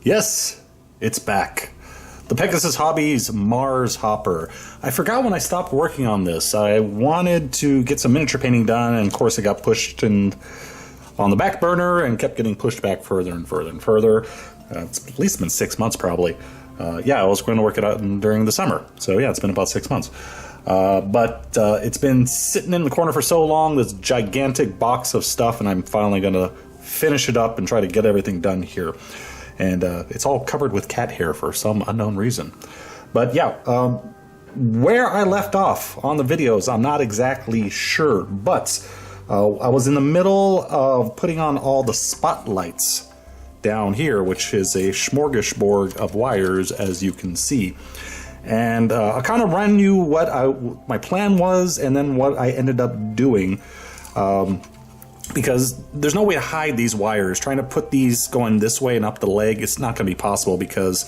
Yes, it's back. The Pegasus Hobbies Mars Hopper. I forgot when I stopped working on this. I wanted to get some miniature painting done, and of course it got pushed on the back burner and kept getting pushed back further and further and further. It's at least been 6 months probably. Yeah, I was going to work it out during the summer. So yeah, it's been about 6 months. But it's been sitting in the corner for so long, this gigantic box of stuff, and I'm finally going to finish it up and try to get everything done here. And it's all covered with cat hair for some unknown reason. But yeah, where I left off on the videos, I'm not exactly sure. But I was in the middle of putting on all the spotlights down here, which is a smorgasbord of wires, as you can see. And I'll kind of run you what my plan was and then what I ended up doing. Because there's no way to hide these wires. Trying to put these going this way and up the leg, it's not going to be possible because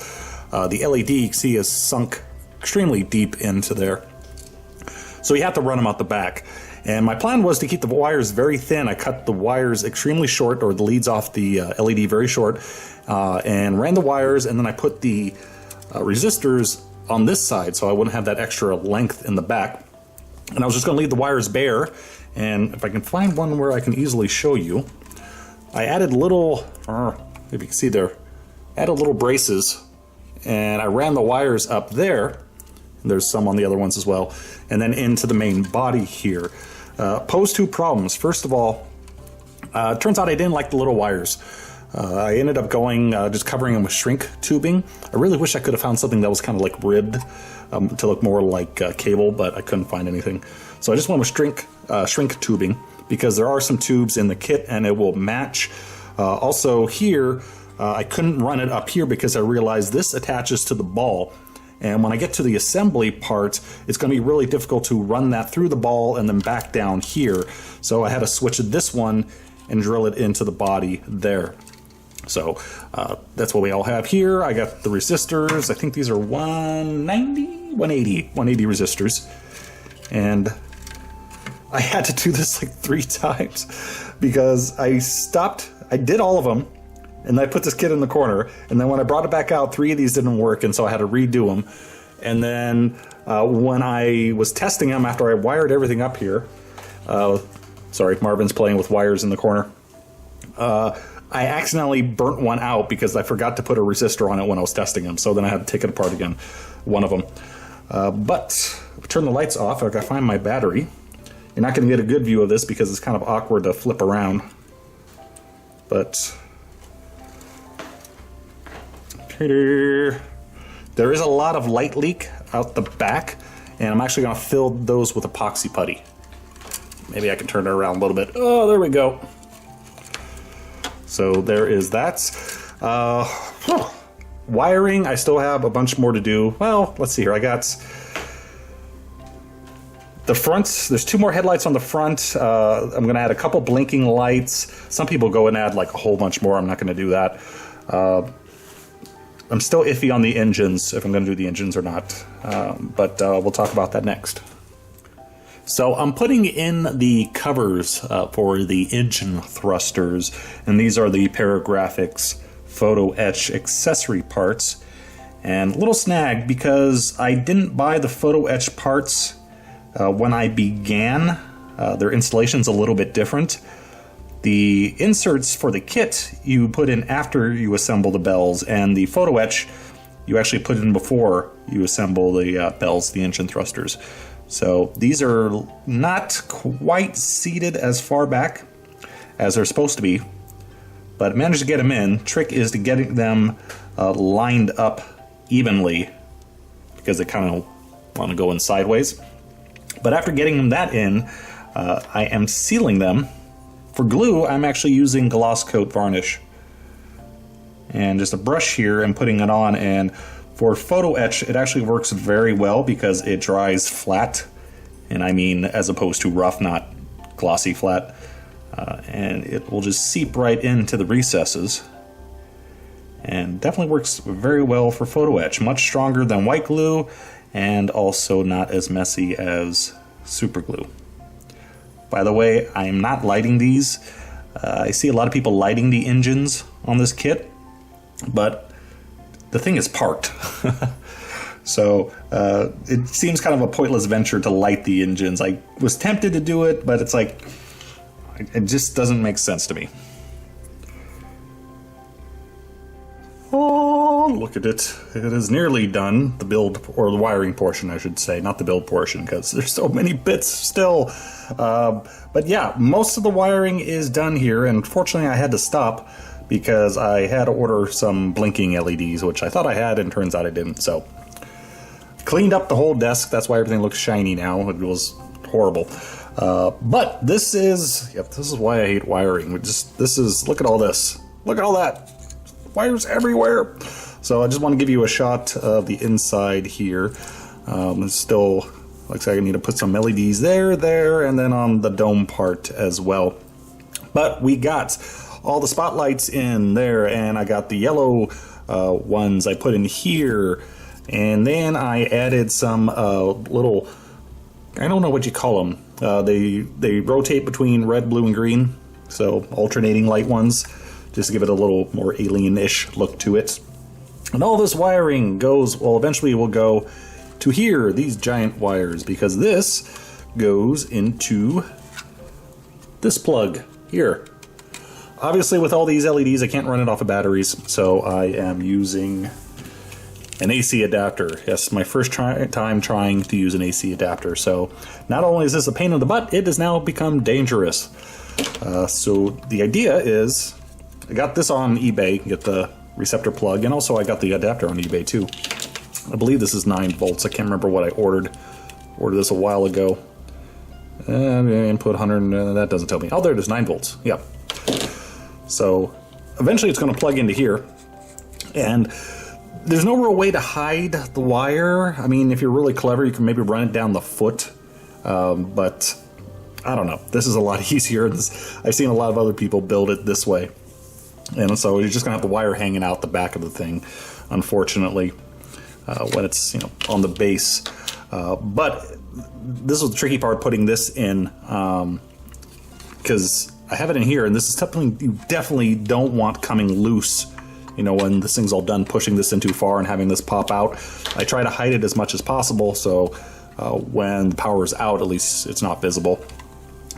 the LED you can see is sunk extremely deep into there. So you have to run them out the back. And my plan was to keep the wires very thin. I cut the wires extremely short, or the leads off the LED very short, and ran the wires, and then I put the resistors on this side so I wouldn't have that extra length in the back. And I was just going to leave the wires bare. And if I can find one where I can easily show you, I added little, maybe you can see there, added little braces, and I ran the wires up there. There's some on the other ones as well, and then into the main body here. Posed two problems. First of all, it turns out I didn't like the little wires. I ended up going, just covering them with shrink tubing. I really wish I could have found something that was kind of like ribbed to look more like cable, but I couldn't find anything. So I just went with shrink tubing because there are some tubes in the kit and it will match. Also here, I couldn't run it up here because I realized this attaches to the ball. And when I get to the assembly part, it's going to be really difficult to run that through the ball and then back down here. So I had to switch this one and drill it into the body there. So that's what we all have here. I got the resistors. I think these are 180 resistors. And I had to do this like 3 times because I stopped. I did all of them, and I put this kit in the corner. And then when I brought it back out, 3 of these didn't work, and so I had to redo them. And then when I was testing them after I wired everything up here, sorry, Marvin's playing with wires in the corner. I accidentally burnt one out because I forgot to put a resistor on it when I was testing them. So then I had to take it apart again, one of them. But turn the lights off. I gotta find my battery. You're not going to get a good view of this because it's kind of awkward to flip around. But there is a lot of light leak out the back, and I'm actually going to fill those with epoxy putty. Maybe I can turn it around a little bit. Oh, there we go. So there is that. Wiring, I still have a bunch more to do. Well, let's see here. I got the front. There's 2 more headlights on the front. I'm going to add a couple blinking lights. Some people go and add like a whole bunch more. I'm not going to do that. I'm still iffy on the engines, if I'm going to do the engines or not. But we'll talk about that next. So I'm putting in the covers for the engine thrusters, and these are the Paragraphics Photo Etch accessory parts. And a little snag because I didn't buy the Photo Etch parts when I began. Their installation's a little bit different. The inserts for the kit you put in after you assemble the bells, and the Photo Etch you actually put in before you assemble the bells, the engine thrusters. So these are not quite seated as far back as they're supposed to be, but I managed to get them in. Trick is to getting them lined up evenly because they kind of want to go in sideways. But after getting that in, I am sealing them. For glue, I'm actually using gloss coat varnish. And just a brush here and putting it on. And for Photo Etch, it actually works very well because it dries flat. And I mean as opposed to rough, not glossy flat. And it will just seep right into the recesses. And definitely works very well for Photo Etch. Much stronger than white glue, and also not as messy as super glue. By the way, I am not lighting these. I see a lot of people lighting the engines on this kit, but the thing is parked. So it seems kind of a pointless venture to light the engines. I was tempted to do it, but it's like, it just doesn't make sense to me. Oh, look at it. It is nearly done. The build, or the wiring portion, I should say, not the build portion, because there's so many bits still. But yeah, most of the wiring is done here, and fortunately I had to stop because I had to order some blinking LEDs, which I thought I had, and turns out I didn't. So, cleaned up the whole desk. That's why everything looks shiny now. It was horrible. But this is why I hate wiring. Look at all this. Look at all that. Wires everywhere. So I just want to give you a shot of the inside here. It still looks like I need to put some LEDs there, and then on the dome part as well. But we got all the spotlights in there, and I got the yellow ones I put in here, and then I added some little, I don't know what you call them. They rotate between red, blue, and green, so alternating light ones, just to give it a little more alien-ish look to it. And all this wiring goes, well, eventually will go to here, these giant wires, because this goes into this plug here. Obviously, with all these LEDs, I can't run it off of batteries, so I am using an AC adapter. Yes, my first time trying to use an AC adapter. So not only is this a pain in the butt, it has now become dangerous. So the idea is, I got this on eBay, get the receptor plug, and also I got the adapter on eBay too. I believe this is 9 volts. I can't remember what I ordered. Ordered this a while ago. Input 100, that doesn't tell me. Oh, there it is, 9 volts. Yep. So eventually it's going to plug into here. And there's no real way to hide the wire. I mean, if you're really clever, you can maybe run it down the foot. But I don't know. This is a lot easier. I've seen a lot of other people build it this way. And so you're just going to have the wire hanging out the back of the thing, unfortunately, when it's, you know, on the base. But this was the tricky part, putting this in, because I have it in here, and this is something you definitely don't want coming loose, you know, when this thing's all done, pushing this in too far and having this pop out. I try to hide it as much as possible, so when the power is out, at least it's not visible.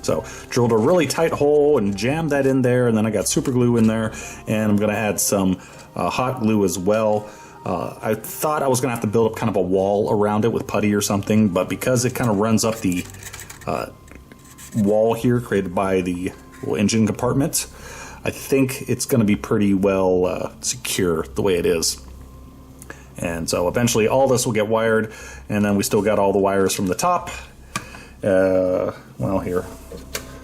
So drilled a really tight hole and jammed that in there, and then I got super glue in there, and I'm going to add some hot glue as well. I thought I was going to have to build up kind of a wall around it with putty or something, but because it kind of runs up the wall here created by the engine compartment, I think it's going to be pretty well secure the way it is. And so eventually all this will get wired, and then we still got all the wires from the top. Well, here,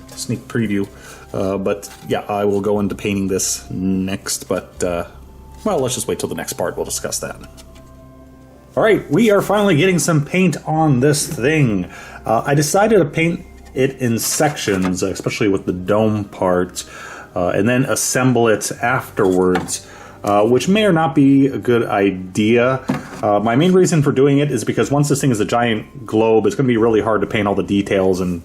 sneak preview. But yeah, I will go into painting this next, but well, let's just wait till the next part. We'll discuss that. All right, we are finally getting some paint on this thing. I decided to paint it in sections, especially with the dome part, and then assemble it afterwards, which may or not be a good idea. My main reason for doing it is because once this thing is a giant globe, it's going to be really hard to paint all the details and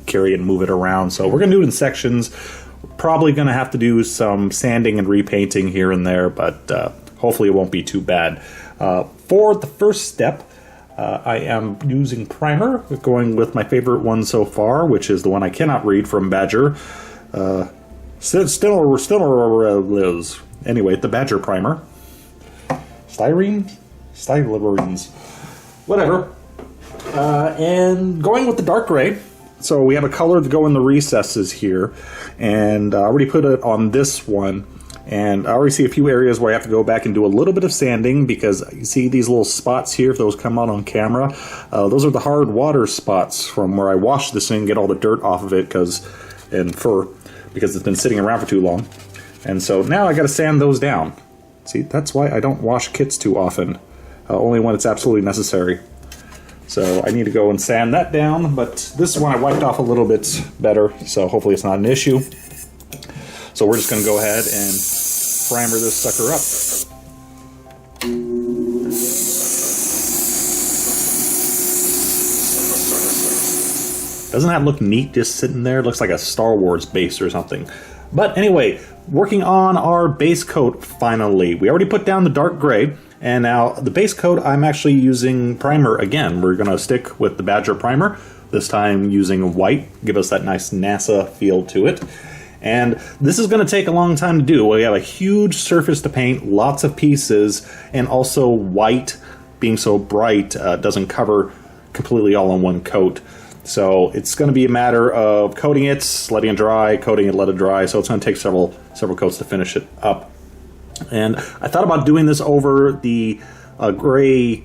carry it and move it around. So we're going to do it in sections. Probably going to have to do some sanding and repainting here and there, but hopefully it won't be too bad. For the first step, I am using primer, going with my favorite one so far, which is the one I cannot read from Badger. Anyway, the Badger primer. Styrene? Whatever. And going with the dark gray. So we have a color to go in the recesses here, and I already put it on this one, and I already see a few areas where I have to go back and do a little bit of sanding, because you see these little spots here, if those come out on camera, those are the hard water spots from where I washed this thing, get all the dirt off of it and fur, because it's been sitting around for too long. And so now I got to sand those down. See, that's why I don't wash kits too often, only when it's absolutely necessary. So I need to go and sand that down, but this one I wiped off a little bit better, so hopefully it's not an issue. So we're just going to go ahead and primer this sucker up. Doesn't that look neat just sitting there? It looks like a Star Wars base or something. But anyway, working on our base coat finally. We already put down the dark gray, and now the base coat I'm actually using primer again. We're going to stick with the Badger primer, this time using white, give us that nice NASA feel to it. And this is going to take a long time to do. We have a huge surface to paint, lots of pieces, and also white being so bright doesn't cover completely all in one coat. So it's going to be a matter of coating it, letting it dry, coating it, let it dry. So it's going to take several coats to finish it up. And I thought about doing this over the gray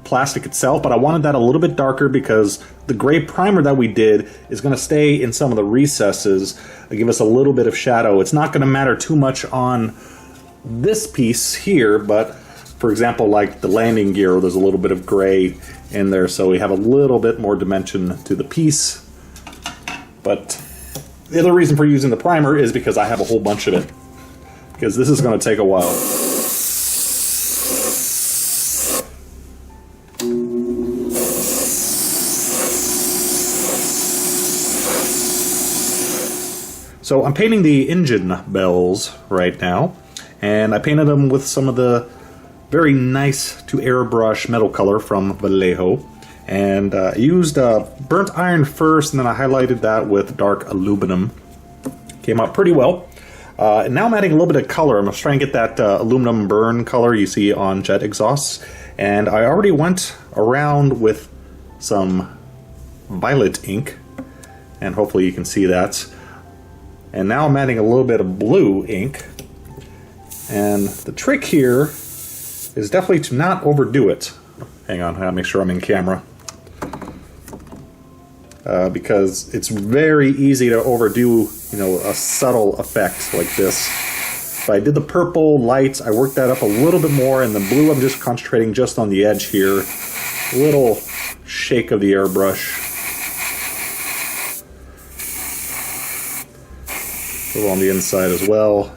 plastic itself, but I wanted that a little bit darker because the gray primer that we did is going to stay in some of the recesses, give us a little bit of shadow. It's not going to matter too much on this piece here, but for example, like the landing gear, there's a little bit of gray in there, so we have a little bit more dimension to the piece. But the other reason for using the primer is because I have a whole bunch of it, because this is going to take a while. So I'm painting the engine bells right now, and I painted them with some of the very nice to airbrush metal color from Vallejo, and I used burnt iron first, and then I highlighted that with dark aluminum. Came out pretty well. And now I'm adding a little bit of color. I'm going to try and get that aluminum burn color you see on jet exhausts, and I already went around with some violet ink, and hopefully you can see that. And now I'm adding a little bit of blue ink, and the trick here is definitely to not overdo it. Hang on, I gotta make sure I'm in camera. Because it's very easy to overdo, you know, a subtle effect like this. If I did the purple lights, I worked that up a little bit more, and the blue I'm just concentrating just on the edge here. A little shake of the airbrush. A little on the inside as well.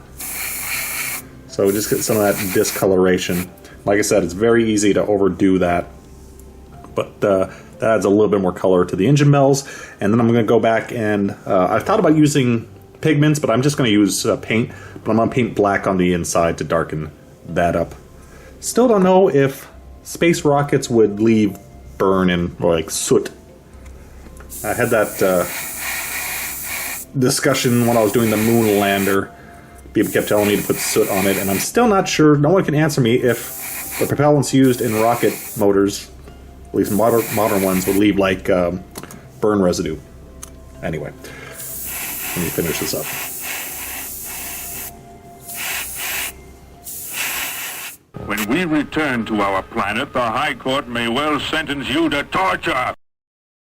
So just get some of that discoloration. Like I said, it's very easy to overdo that, but that adds a little bit more color to the engine bells. And then I'm going to go back and I thought about using pigments, but I'm just going to use paint. But I'm going to paint black on the inside to darken that up. Still don't know if space rockets would leave burn and like soot. I had that discussion when I was doing the moon lander. People kept telling me to put soot on it, and I'm still not sure. No one can answer me if the propellants used in rocket motors, at least modern ones, would leave like burn residue. Anyway, let me finish this up. When we return to our planet, the High Court may well sentence you to torture.